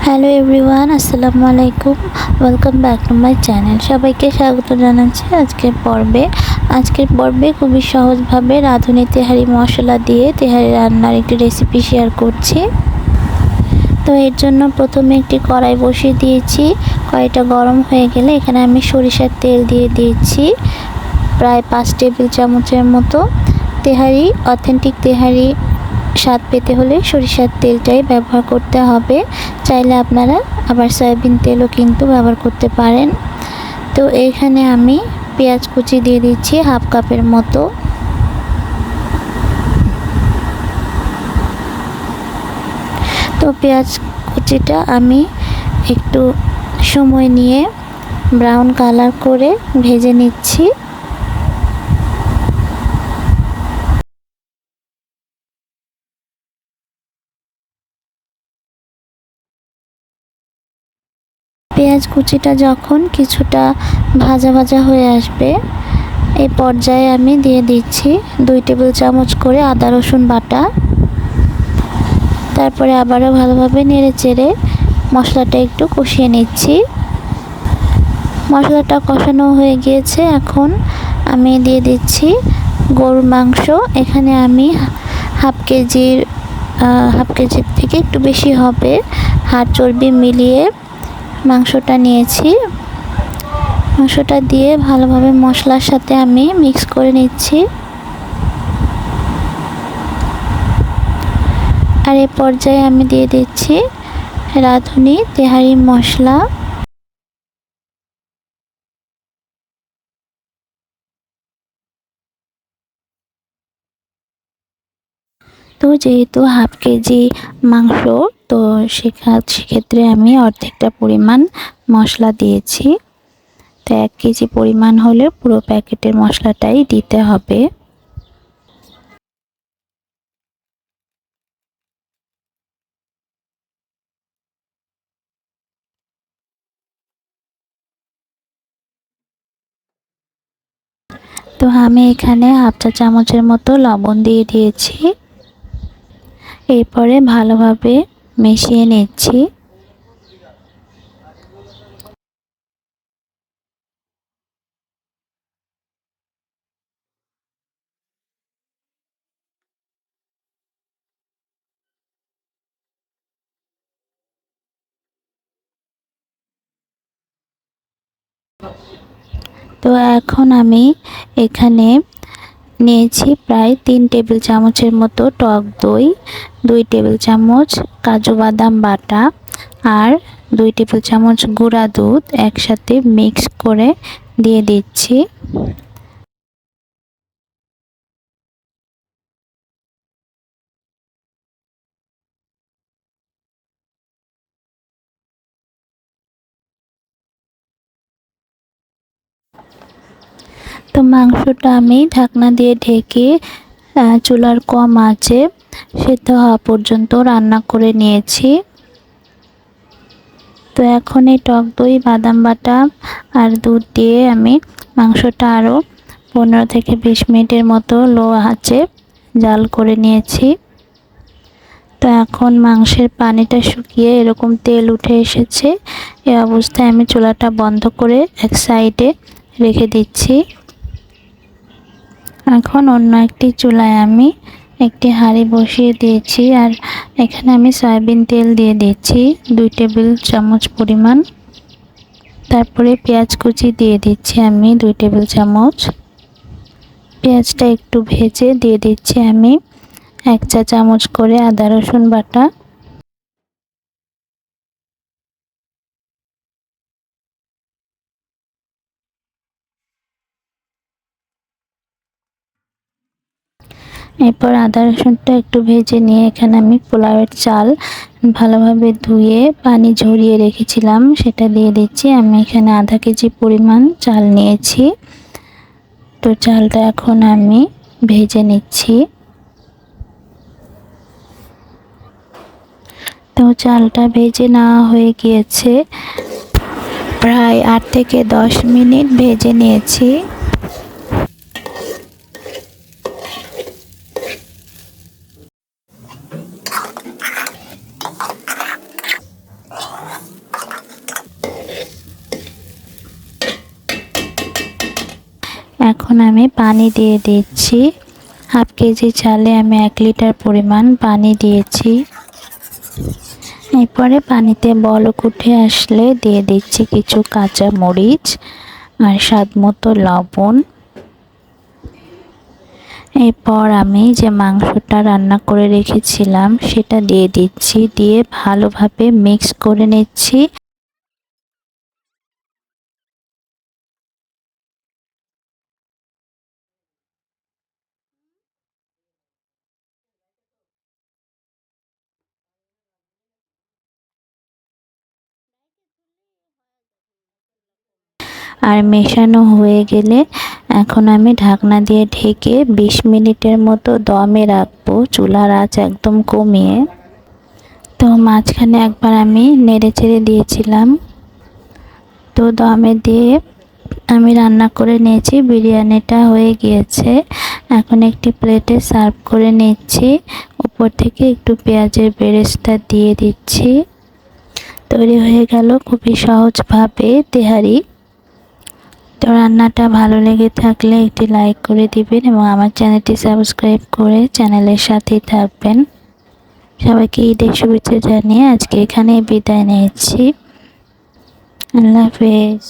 Hello everyone, আসসালামু আলাইকুম। Welcome back to my channel. সবাইকে স্বাগত জানাচ্ছি আজকের পর্বে খুবই সহজভাবে রাঁধুনি তেহারি মশলা দিয়ে তেহারি রান্নার একটি রেসিপি শেয়ার করছি। তো এর জন্য প্রথমে একটি কড়াই বসিয়ে দিয়েছি। কড়াইটা গরম হয়ে গেলে এখানে আমি সরিষার তেল দিয়ে দিয়েছি প্রায় 5 টেবিল চামচের মতো। অথেন্টিক তেহারি স্বাদ পেতে হলে সরিষার তেলটাই ব্যবহার করতে হবে। চাইলে আপনারা আবার সয়াবিন তেলও কিন্তু ব্যবহার করতে পারেন। তো এখানে আমি পেঁয়াজ কুচি দিয়ে দিচ্ছি হাফ কাপের মতো। তো পেঁয়াজ কুচিটা আমি একটু সময় নিয়ে ব্রাউন কালার করে ভেজে নিচ্ছি। পেঁয়াজ কুচিটা যখন কিছুটা ভাজা ভাজা হয়ে আসবে, এই পর্যায়ে আমি দিয়ে দিচ্ছি 2 টেবিল চামচ করে আদা রসুন বাটা। তারপরে আবারও ভালোভাবে নেড়ে চেড়ে মশলাটা একটু কষিয়ে নিচ্ছি। মশলাটা কষানো হয়ে গিয়েছে, এখন আমি দিয়ে দিচ্ছি গরুর মাংস। এখানে আমি হাফ কেজির থেকে একটু বেশি হবে হাড় চর্বি মিলিয়ে মাংসটা নিয়েছি। মাংসটা দিয়ে ভালোভাবে মশলার সাথে আমি মিক্স করে নিচ্ছি। আর এই পর্যায়ে আমি দিয়ে দিচ্ছি রাঁধুনি তেহারি মশলা। তো যেহেতু হাফ কেজি মাংস, তো সেক্ষেত্রে আমি অর্ধেকটা পরিমাণ মশলা দিয়েছি। তো 1 কেজি পরিমাণ হলে পুরো প্যাকেটের মশলাটাই দিতে হবে। তো আমি এখানে হাফ চা চামচের মতো লবণ দিয়ে দিয়েছি। এরপরে ভালোভাবে মিশিয়ে নিচ্ছি। তো এখন আমি এখানে নিয়েছি প্রায় 3 টেবিল চামচের মতো টক দই, 2 টেবিল চামচ কাজু বাদাম বাটা আর 2 টেবিল চামচ গুঁড়া দুধ একসাথে মিক্স করে দিয়ে দিচ্ছি। তো মাংসটা আমি ঢাকনা দিয়ে ঢেকে চুলার কম আঁচে সেদ্ধ হওয়া পর্যন্ত রান্না করে নিয়েছি। তো এখন এই টক দই, বাদাম বাটা আর দুধ দিয়ে আমি মাংসটা আরও 15 থেকে 20 মিনিটের মতো লো আঁচে জাল করে নিয়েছি। তো এখন মাংসের পানিটা শুকিয়ে এরকম তেল উঠে এসেছে। এই অবস্থায় আমি চুলাটা বন্ধ করে এক সাইডে রেখে দিচ্ছি। এখন অন্য একটি চুলায় আমি একটি হাঁড়ি বসিয়ে দিয়েছি আর এখানে আমি সয়াবিন তেল দিয়ে দিচ্ছি 2 টেবিল চামচ পরিমাণ। তারপরে পেঁয়াজ কুচি দিয়ে দিচ্ছি আমি 2 টেবিল চামচ। পেঁয়াজটা একটু ভেজে দিয়ে দিচ্ছি আমি 1 চা চামচ করে আদা রসুন বাটা। এরপর আদা রসুনটা একটু ভেজে নিয়ে এখানে আমি পোলাওয়ের চাল ভালোভাবে ধুয়ে পানি ঝরিয়ে রেখেছিলাম সেটা দিয়ে দিচ্ছি। আমি এখানে আধা কেজি পরিমাণ চাল নিয়েছি। তো চালটা এখন আমি ভেজে নিচ্ছি। তো চালটা ভেজে নেওয়া হয়ে গিয়েছে, প্রায় 8 থেকে 10 মিনিট ভেজে নিয়েছি। এখন আমি পানি দিয়ে দিচ্ছি। হাফ কেজি চালে আমি 1 লিটার পরিমাণ পানি দিয়েছি। এরপরে পানিতে বলক উঠে আসলে দিয়ে দিচ্ছি কিছু কাঁচা মরিচ আর স্বাদ মতো লবণ। এরপর আমি যে মাংসটা রান্না করে রেখেছিলাম সেটা দিয়ে দিচ্ছি, দিয়ে ভালোভাবে মিক্স করে নিচ্ছি। আর মেশানো হয়ে গেলে এখন আমি ঢাকনা দিয়ে ঢেকে 20 মিনিটের মতো দমে রাখবো, চুলার আঁচ একদম কমিয়ে। তো মাঝখানে একবার আমি নেড়ে চেড়ে দিয়েছিলাম। তো দমে দিয়ে আমি রান্না করে নিয়েছি, বিরিয়ানিটা হয়ে গিয়েছে। এখন একটি প্লেটে সার্ভ করে নিচ্ছি, উপর থেকে একটু পেঁয়াজের বেরেস্তা দিয়ে দিচ্ছি। তৈরি হয়ে গেল খুবই সহজভাবে তেহারি। তো রান্নাটা ভালো লেগে থাকলে একটি লাইক করে দিবেন এবং আমার চ্যানেলটি সাবস্ক্রাইব করে চ্যানেলের সাথেই থাকবেন। সবাইকে ঈদের শুভেচ্ছা জানিয়ে আজকে এখানেই বিদায় নিচ্ছি। আল্লাহ হাফেজ।